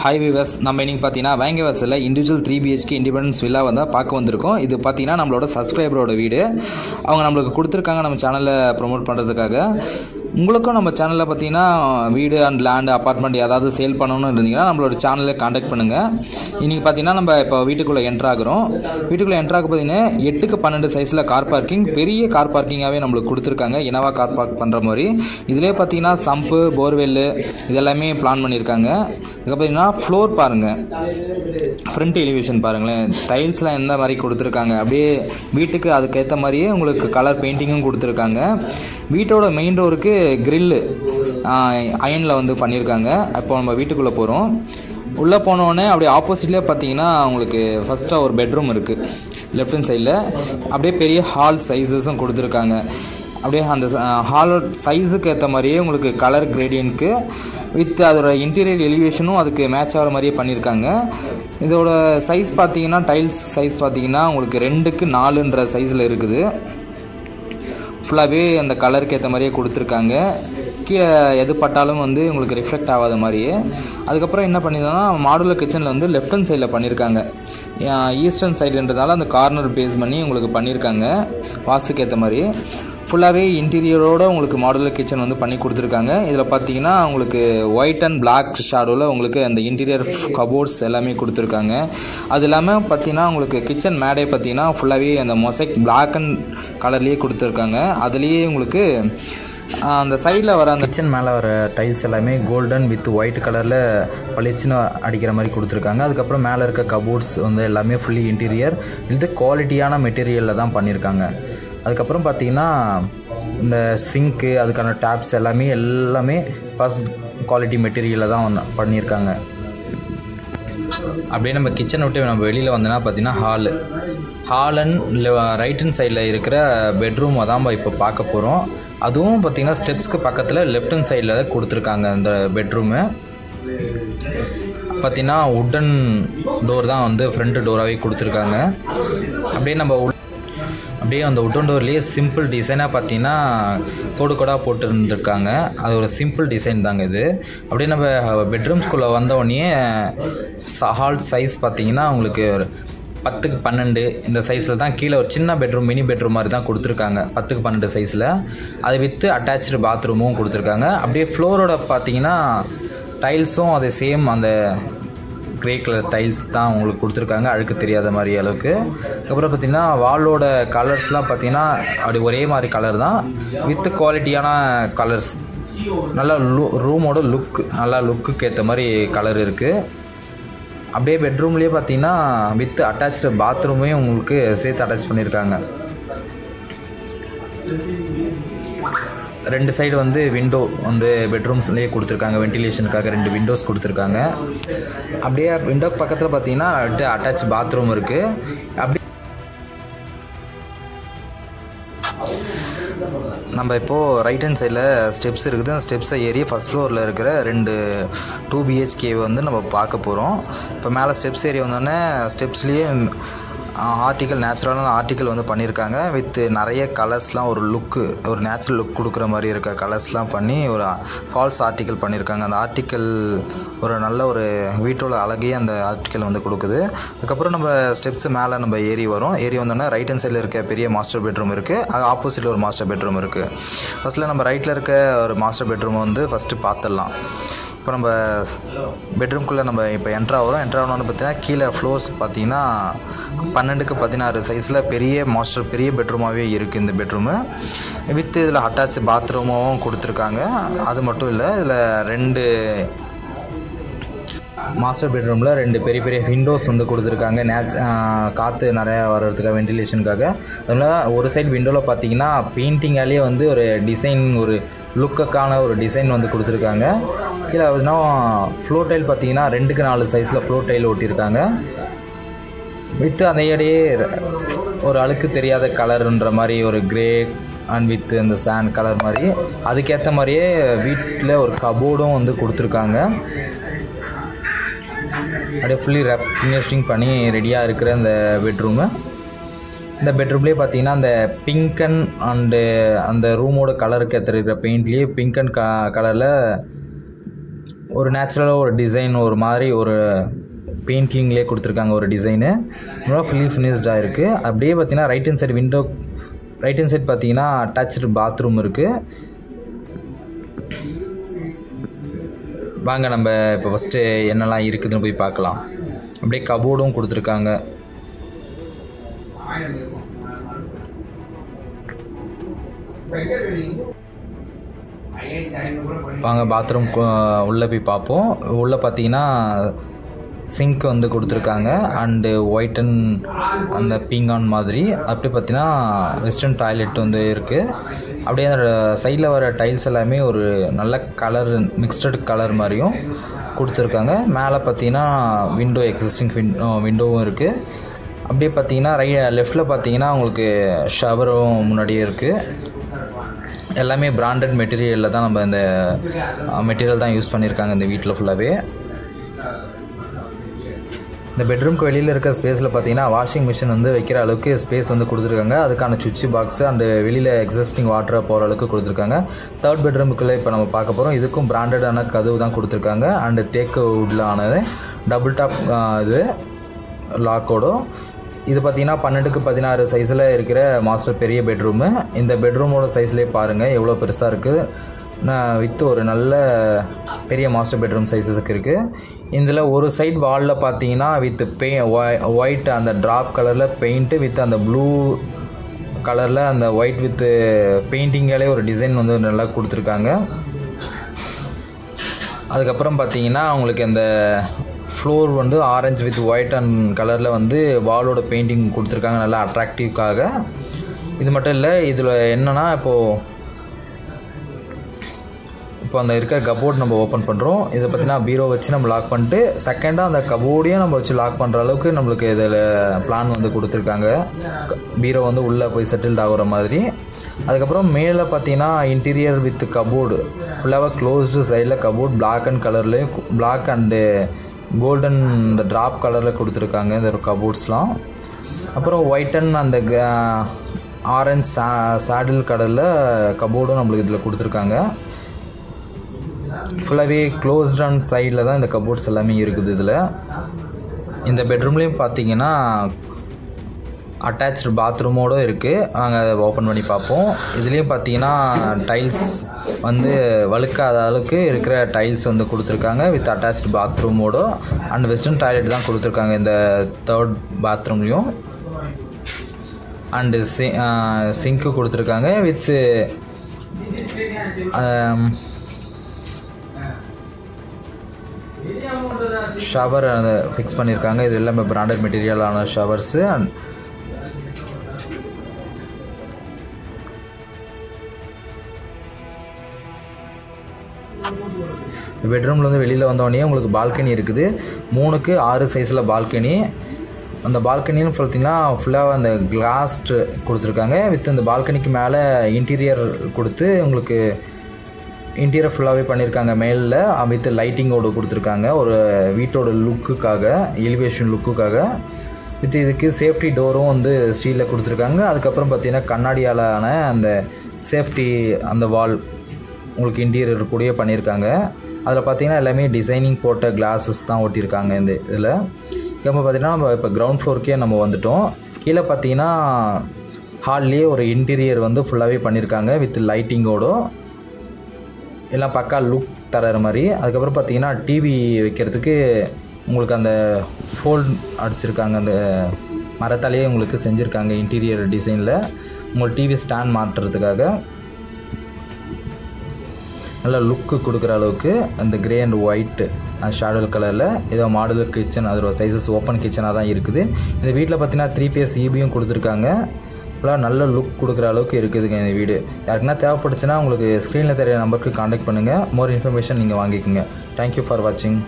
Hi viewers, நம்ம இன்னைக்கு பார்த்தீங்கன்னா வேங்கவாசில் இண்டிவிஜுவல் 3 BHK இண்டிபெண்டன்ஸ் வில்லா பார்க்க வந்திருக்கோம். இது பார்த்தீங்கன்னா நம்மளோட சப்ஸ்கிரைபரோட வீடு. அவங்க நம்மளுக்கு கொடுத்துருக்காங்க நம்ம சேனலை ப்ரொமோட் பண்ணுறதுக்காக. உங்களுக்கும் நம்ம சேனலில் பார்த்தீங்கன்னா வீடு அண்ட் லேண்ட் அப்பார்ட்மெண்ட் ஏதாவது சேல் பண்ணணும்னு இருந்தீங்கன்னா நம்மளோட சேனலை காண்டாக்ட் பண்ணுங்கள். இன்றைக்கி பார்த்தீங்கன்னா நம்ம இப்போ வீட்டுக்குள்ளே என்ட்ராகிறோம். வீட்டுக்குள்ளே என்ட்ராக பார்த்தீங்கன்னா 8x12 சைஸில் கார் பார்க்கிங், பெரிய கார் பார்க்கிங்காகவே நம்மளுக்கு கொடுத்துருக்காங்க. இனோவா கார் பார்க் பண்ணுற மாதிரி. இதிலே பார்த்தீங்கன்னா சம்பு, போர்வெல்லு இதெல்லாமே பிளான் பண்ணியிருக்காங்க. இதுக்கு பார்த்தீங்கன்னா ஃப்ளோர் பாருங்கள், ஃப்ரண்ட் எலிவேஷன் பாருங்களேன், டைல்ஸ்லாம் எந்த மாதிரி கொடுத்துருக்காங்க. அப்படியே வீட்டுக்கு அதுக்கேற்ற மாதிரியே உங்களுக்கு கலர் பெயிண்டிங்கும் கொடுத்துருக்காங்க. வீட்டோட மெயின் டோருக்கு கிரில்லு அயனில் பண்ணியிருக்காங்க. இப்போ நம்ம வீட்டுக்குள்ளே போகிறோம். உள்ளே போனோடனே அப்படியே ஆப்போசிட்லேயே பார்த்தீங்கன்னா உங்களுக்கு ஃபஸ்ட்டாக ஒரு பெட்ரூம் இருக்குது லெஃப்ட் ஹேண்ட் சைடில். அப்படியே பெரிய ஹால் சைஸஸும் கொடுத்துருக்காங்க. அப்படியே அந்த ஹால் சைஸுக்கு ஏற்ற மாதிரியே உங்களுக்கு கலர் கிரேடியன்ட்க்கு வித் அதோட இன்டீரியர் எலிவேஷனும் அதுக்கு மேட்ச் ஆகிற மாதிரியே பண்ணியிருக்காங்க. இதோட சைஸ் பார்த்தீங்கன்னா டைல்ஸ் சைஸ் பார்த்தீங்கன்னா உங்களுக்கு 2x4 சைஸில் இருக்குது. ஃபுல்லாகவே அந்த கலருக்கு ஏற்ற மாதிரியே கொடுத்துருக்காங்க. கீழே எது பட்டாலும் உங்களுக்கு ரிஃப்ளெக்ட் ஆகாத மாதிரியே. அதுக்கப்புறம் என்ன பண்ணியிருந்தாங்கன்னா மாடுலர் கிச்சனில் லெஃப்ட் ஹேண்ட் சைடில் பண்ணியிருக்காங்க. ஈஸ்டர்ன் சைடுன்றதால அந்த கார்னர் பேஸ் பண்ணி உங்களுக்கு பண்ணியிருக்காங்க வாஸ்துக்கு ஏற்ற மாதிரி. ஃபுல்லாகவே இன்டீரியரோடு உங்களுக்கு மாடுலர் கிச்சன் பண்ணி கொடுத்துருக்காங்க. இதில் பார்த்தீங்கன்னா உங்களுக்கு ஒயிட் அண்ட் பிளாக் ஷேடோவில் உங்களுக்கு அந்த இன்டீரியர் கபோர்ட்ஸ் எல்லாமே கொடுத்துருக்காங்க. அது இல்லாமல் பார்த்தீங்கன்னா உங்களுக்கு கிச்சன் மேடே பார்த்தீங்கன்னா ஃபுல்லாகவே அந்த மொசைக் பிளாக் அண்ட் கலர்லேயே கொடுத்துருக்காங்க. அதுலேயே உங்களுக்கு அந்த சைடில் வர அந்த கிச்சன் மேலே வர டைல்ஸ் எல்லாமே கோல்டன் வித் ஒயிட் கலரில் பளிச்சுன்னு அடிக்கிற மாதிரி கொடுத்துருக்காங்க. அதுக்கப்புறம் மேலே இருக்க கபோர்ட்ஸ் எல்லாமே ஃபுல்லி இன்டீரியர் இது குவாலிட்டியான மெட்டீரியலில் தான் பண்ணியிருக்காங்க. அதுக்கப்புறம் பார்த்தீங்கன்னா இந்த சிங்க்கு அதுக்கான டேப்ஸ் எல்லாமே ஃபஸ்ட் குவாலிட்டி மெட்டீரியலில் தான் பண்ணியிருக்காங்க. அப்படியே நம்ம கிச்சனை விட்டு நம்ம வெளியில் வந்தோன்னா பார்த்தீங்கன்னா ஹால் அண்ட் ரைட் ஹேண்ட் சைடில் இருக்கிற பெட்ரூமை தான் இப்போ பார்க்க போகிறோம். அதுவும் பார்த்திங்கன்னா ஸ்டெப்ஸ்க்கு பக்கத்தில் லெஃப்ட் ஹேண்ட் சைடில் கொடுத்துருக்காங்க. அந்த பெட்ரூமு பார்த்திங்கன்னா உட்டன் டோர் தான் ஃப்ரண்ட் டோராகவே கொடுத்துருக்காங்க. அப்படியே அந்த உட்டன் டோர்லேயே சிம்பிள் டிசைனாக பார்த்தீங்கன்னா கோடாக போட்டுருந்துருக்காங்க. அது ஒரு சிம்பிள் டிசைன் தாங்க இது. அப்படியே நம்ம பெட்ரூம்ஸ்குள்ளே வந்தோடனே ஹால் சைஸ் பார்த்தீங்கன்னா உங்களுக்கு 10x12 இந்த சைஸில் தான். கீழே ஒரு சின்ன பெட்ரூம், மினி பெட்ரூம் மாதிரி தான் கொடுத்துருக்காங்க 10x12 சைஸில். அது வித்து அட்டாச்சு பாத்ரூமும் கொடுத்துருக்காங்க. அப்படியே ஃப்ளோரோட பார்த்தீங்கன்னா டைல்ஸும் அதே சேம் அந்த கிரே கலர் டைல்ஸ் தான் உங்களுக்கு கொடுத்துருக்காங்க, அழுக்கு தெரியாத மாதிரி அளவுக்கு. அதுக்கப்புறம் பார்த்திங்கன்னா வாலோட கலர்ஸ்லாம் பார்த்திங்கன்னா அப்படி ஒரே மாதிரி கலர் தான் வித் குவாலிட்டியான கலர்ஸ். நல்லா ரூமோட நல்லா லுக்குக்கு ஏற்ற மாதிரி கலர் இருக்குது. அப்படியே பெட்ரூம்லேயே பார்த்தீங்கன்னா வித் அட்டாச்சு பாத்ரூமே உங்களுக்கு சேர்த்து அட்டாச் பண்ணியிருக்காங்க. 2 சைடு விண்டோ பெட்ரூம்ஸ்லேயே கொடுத்துருக்காங்க. வென்டிலேஷனுக்காக 2 விண்டோஸ் கொடுத்துருக்காங்க. அப்படியே விண்டோக்கு பக்கத்தில் பார்த்தீங்கன்னா அட்டாச் பாத்ரூம் இருக்குது. அப்படி நம்ம இப்போது ரைட் ஹேண்ட் சைடில் ஸ்டெப்ஸ் இருக்குது. அந்த ஸ்டெப்ஸை ஏறி ஃபஸ்ட் ஃப்ளோரில் இருக்கிற 2 BHK நம்ம பார்க்க போகிறோம். இப்போ மேலே ஸ்டெப்ஸ் ஏறி வந்தோடனே ஸ்டெப்ஸ்லேயே ஆர்டிக்கல், நேச்சுரலான ஆர்டிக்கல் பண்ணியிருக்காங்க. வித் நிறைய கலர்ஸ்லாம் ஒரு நேச்சுரல் லுக் கொடுக்குற மாதிரி இருக்க கலர்ஸ்லாம் பண்ணி ஒரு ஃபால்ஸ் ஆர்டிக்கல் பண்ணியிருக்காங்க. அந்த ஆர்டிக்கல் ஒரு நல்ல ஒரு வீட்டோட அழகையே அந்த ஆர்டிக்கல் கொடுக்குது. அதுக்கப்புறம் நம்ம ஸ்டெப்ஸ் மேலே நம்ம ஏறி வந்தோன்னா ரைட் ஹேண்ட் சைடில் இருக்க பெரிய மாஸ்டர் பெட்ரூம் இருக்குது. அது ஆப்போசிட்டில் ஒரு மாஸ்டர் பெட்ரூம் இருக்குது. ஃபஸ்ட்டில் நம்ம ரைட்டில் இருக்க ஒரு மாஸ்டர் பெட்ரூம் ஃபஸ்ட்டு பார்த்துடலாம். இப்போ நம்ம பெட்ரூம்குள்ளே நம்ம இப்போ என்ட்ராகிறோம் பார்த்தீங்கன்னா கீழே ஃப்ளோர்ஸ் பார்த்தீங்கன்னா 12x16 சைஸில் பெரிய பெட்ரூமாகவே இருக்குது இந்த பெட்ரூமு. வித் இதில் அட்டாச் பாத்ரூமும் கொடுத்துருக்காங்க. அது மட்டும் இல்லை, இதில் 2 மாஸ்டர் பெட்ரூமில் 2 பெரிய விண்டோஸ் கொடுத்துருக்காங்க. காற்று நிறையா வர்றதுக்காக, வென்டிலேஷனுக்காக. அதில் ஒரு சைடு விண்டோவில் பார்த்தீங்கன்னா பெயிண்டிங்காலேயே ஒரு டிசைன், ஒரு லுக்குக்கான ஒரு டிசைன் கொடுத்துருக்காங்க. கீழே ஃப்ளோர் டைல் பார்த்தீங்கன்னா 2x4 சைஸில் ஃப்ளோர் டைல் ஒட்டியிருக்காங்க. வித்து அதையோடையே ஒரு அழுக்கு தெரியாத கலருன்ற மாதிரி ஒரு கிரே அண்ட் வித் அந்த சாண்ட் கலர் மாதிரி அதுக்கேற்ற மாதிரியே வீட்டில் ஒரு கபோர்டும் கொடுத்துருக்காங்க. அப்படியே ஃபுல்லி ஃபினிஷிங் பண்ணி ரெடியாக இருக்கிற அந்த பெட்ரூமு. இந்த பெட்ரூம்லேயே பார்த்தீங்கன்னா அந்த பிங்க் அண்டு அந்த ரூமோட கலருக்கு ஏற்ற பெயிண்ட்லேயே பிங்க் அண்ட் கலரில் ஒரு நேச்சுரலாக ஒரு டிசைன் ஒரு மாதிரி ஒரு பெயிண்டிங்லேயே கொடுத்துருக்காங்க ஒரு டிசைனு. ரொம்ப ஃபுல்லி ஃபினிஷ்டாக இருக்குது. அப்படியே பார்த்தீங்கன்னா ரைட் ஹேண்ட் சைடு பார்த்தீங்கன்னா அட்டாச்சு பாத்ரூம் இருக்குது. வாங்க நம்ம இப்போ ஃபஸ்ட்டு என்னெல்லாம் இருக்குதுன்னு போய் பார்க்கலாம். அப்படியே கபோர்டும் கொடுத்துருக்காங்க. வாங்க பாத்ரூம் உள்ளே போய் பார்ப்போம். உள்ளே பார்த்தீங்கன்னா சிங்க் வந்து கொடுத்துருக்காங்க அண்டு ஒயிட் அண்ட் அந்த பீங்கான் மாதிரி. அப்படி பார்த்தீங்கன்னா வெஸ்டர்ன் டாய்லெட் வந்து இருக்குது. அப்படியே அந்த சைடில் வர டைல்ஸ் எல்லாமே ஒரு நல்ல கலர் மிக்ஸ்டு கலர் மாதிரியும் கொடுத்துருக்காங்க. மேலே பார்த்தீங்கன்னா விண்டோ எக்ஸிஸ்டிங் விண்டோவும் இருக்குது. அப்படியே பார்த்தீங்கன்னா லெஃப்டில் பார்த்தீங்கன்னா உங்களுக்கு ஷவரும் முன்னாடியே இருக்குது. எல்லாமே பிராண்டட் மெட்டீரியலில் தான் நம்ம இந்த மெட்டீரியல் தான் யூஸ் பண்ணியிருக்காங்க இந்த வீட்டில் ஃபுல்லாகவே. இந்த பெட்ரூம்க்கு வெளியில் இருக்க ஸ்பேஸில் பார்த்தீங்கன்னா வாஷிங் மிஷின் வந்து வைக்கிற அளவுக்கு ஸ்பேஸ் வந்து கொடுத்துருக்காங்க. அதுக்கான சுவிட்ச் பாக்ஸு அண்டு வெளியில் எக்ஸிஸ்டிங் வாட்டரை போகிற அளவுக்கு கொடுத்துருக்காங்க. தேர்ட் பெட்ரூமுக்குள்ளே இப்போ நம்ம பார்க்க போகிறோம். இதுக்கும் பிராண்டடான கதவு தான் கொடுத்துருக்காங்க அண்டு தேக்கு வுட்டில் ஆனது டபுள் டாப் இது லாக்கோடும். இது பார்த்தீங்கன்னா 12x16 சைஸில் இருக்கிற மாஸ்டர் பெரிய பெட்ரூமு. இந்த பெட்ரூமோட சைஸ்லேயே பாருங்கள் எவ்வளோ பெருசாக இருக்குது. வித் ஒரு நல்ல பெரிய மாஸ்டர் பெட்ரூம் சைஸஸுக்கு இருக்குது. இதில் ஒரு சைட் வாலில் பார்த்தீங்கன்னா வித் ஒயிட் அந்த ட்ராப் கலரில் பெயிண்ட்டு வித் அந்த ப்ளூ கலரில் அந்த ஒயிட் வித் பெயிண்டிங்காலே ஒரு டிசைன் வந்து நல்லா கொடுத்துருக்காங்க. அதுக்கப்புறம் பார்த்தீங்கன்னா உங்களுக்கு அந்த ஃப்ளோர் வந்து ஆரஞ்சு வித் ஒயிட் அண்ட் கலரில் வந்து வாலோட பெயிண்டிங் கொடுத்துருக்காங்க நல்லா அட்ராக்டிவ்க்காக. இது மட்டும் இல்லை, இதில் என்னென்னா இப்போ அந்த இருக்க கபோர்ட் நம்ம ஓப்பன் பண்ணுறோம். இதை பார்த்தீங்கன்னா பீரோ வச்சு நம்ம லாக் பண்ணிட்டு செகண்டாக அந்த கபோர்டையும் நம்ம வச்சு லாக் பண்ணுற அளவுக்கு நம்மளுக்கு இதில் பிளான் வந்து கொடுத்துருக்காங்க. பீரோ வந்து உள்ளே போய் செட்டில்ட் ஆகுற மாதிரி. அதுக்கப்புறம் மேலே பார்த்தீங்கன்னா இன்டீரியர் வித் கபோர்டு ஃபுல்லாக க்ளோஸ்டு சைடில் கபோர்ட் பிளாக் அண்ட் கலர்லேயும் பிளாக் அண்டு கோல்டன் இந்த ட்ராப் கலரில் கொடுத்துருக்காங்க இந்த கபோர்ட்ஸ்லாம். அப்புறம் ஒயிட் அண்ட் அந்த ஆரஞ்ச் சாடில் கலரில் கபோர்டும் நம்மளுக்கு இதில் கொடுத்துருக்காங்க. ஃபுல்லாகவே க்ளோஸ்ட் அண்ட் சைடில் தான் இந்த கபோர்ட்ஸ் எல்லாமே இருக்குது. இதில் இந்த பெட்ரூம்லேயும் பார்த்தீங்கன்னா அட்டாச்சு பாத்ரூமோடு இருக்குது. நாங்கள் அதை ஓப்பன் பண்ணி பார்ப்போம். இதுலேயும் பார்த்தீங்கன்னா டைல்ஸ் வந்து வழுக்காத அளவுக்கு இருக்கிற டைல்ஸ் வந்து கொடுத்துருக்காங்க வித் அட்டாச்சு பாத்ரூமோடு அண்ட் வெஸ்டர்ன் டாய்லெட் தான் கொடுத்துருக்காங்க இந்த தேர்ட் பாத்ரூம்லேயும். அண்டு சிங்க்கு கொடுத்துருக்காங்க வித் ஷவர் அதை ஃபிக்ஸ் பண்ணியிருக்காங்க. இது எல்லாமே பிராண்டட் மெட்டீரியலான ஷவர்ஸு. அண்ட் பெட்ரூமில் வந்து வெளியில் வந்தோடனே உங்களுக்கு பால்கனி இருக்குது. 3x6 சைஸில் பால்கனி. அந்த பால்கனின்னு பார்த்தீங்கன்னா ஃபுல்லாக அந்த கிளாஸ் கொடுத்துருக்காங்க. வித் இந்த பால்கனிக்கு மேலே இன்டீரியர் கொடுத்து உங்களுக்கு இன்டீரியர் ஃபுல்லாகவே பண்ணியிருக்காங்க. மேலில் வித் லைட்டிங்கோடு கொடுத்துருக்காங்க ஒரு வீட்டோட லுக்குக்காக, எலிவேஷன் லுக்குக்காக. வித் இதுக்கு சேஃப்டி டோரும் வந்து ஸ்டீலில் கொடுத்துருக்காங்க. அதுக்கப்புறம் பார்த்திங்கன்னா கண்ணாடியாலான அந்த சேஃப்டி அந்த வால் உங்களுக்கு இன்டீரியர் கூடயே பண்ணியிருக்காங்க. அதில் பார்த்திங்கன்னா எல்லாமே டிசைனிங் போட்ட கிளாஸஸ் தான் ஓட்டியிருக்காங்க இந்த இதில். இப்போ பார்த்திங்கன்னா நம்ம இப்போ கிரவுண்ட் ஃப்ளோருக்கே நம்ம வந்துவிட்டோம். கீழே பார்த்திங்கன்னா ஹால்லேயே ஒரு இன்டீரியர் வந்து ஃபுல்லாகவே பண்ணியிருக்காங்க வித் லைட்டிங்கோடும் எல்லாம் பக்கா லுக் தர மாதிரி. அதுக்கப்புறம் பார்த்திங்கன்னா டிவி வைக்கிறதுக்கு உங்களுக்கு அந்த ஃபோல்ட் அடிச்சிருக்காங்க. அந்த மரத்தாலேயே உங்களுக்கு செஞ்சுருக்காங்க இன்டீரியர் டிசைனில் உங்களுக்கு டிவி ஸ்டாண்ட் மாட்டுறதுக்காக நல்லா லுக்கு கொடுக்குற அளவுக்கு அந்த கிரே அண்ட் ஒயிட் ஷேடோ கலரில் ஏதோ மாடுலர் கிச்சன் அதோட சைஸஸ் ஓப்பன் கிச்சனாக தான் இருக்குது. இந்த வீட்டில் பார்த்தீங்கன்னா 3 ஃபேஸ் ஈபியும் கொடுத்துருக்காங்க. ஃபுல்லாக நல்ல லுக் கொடுக்குற அளவுக்கு இருக்குதுங்க இந்த வீடு. யாருக்குன்னா தேவைப்படுச்சுன்னா உங்களுக்கு ஸ்க்ரீனில் தெரிய நம்பருக்கு காண்டாக்ட் பண்ணுங்கள். மோர் இன்ஃபர்மேஷன் நீங்கள் வாங்கிக்கோங்க. தேங்க்யூ ஃபார் வாட்சிங்.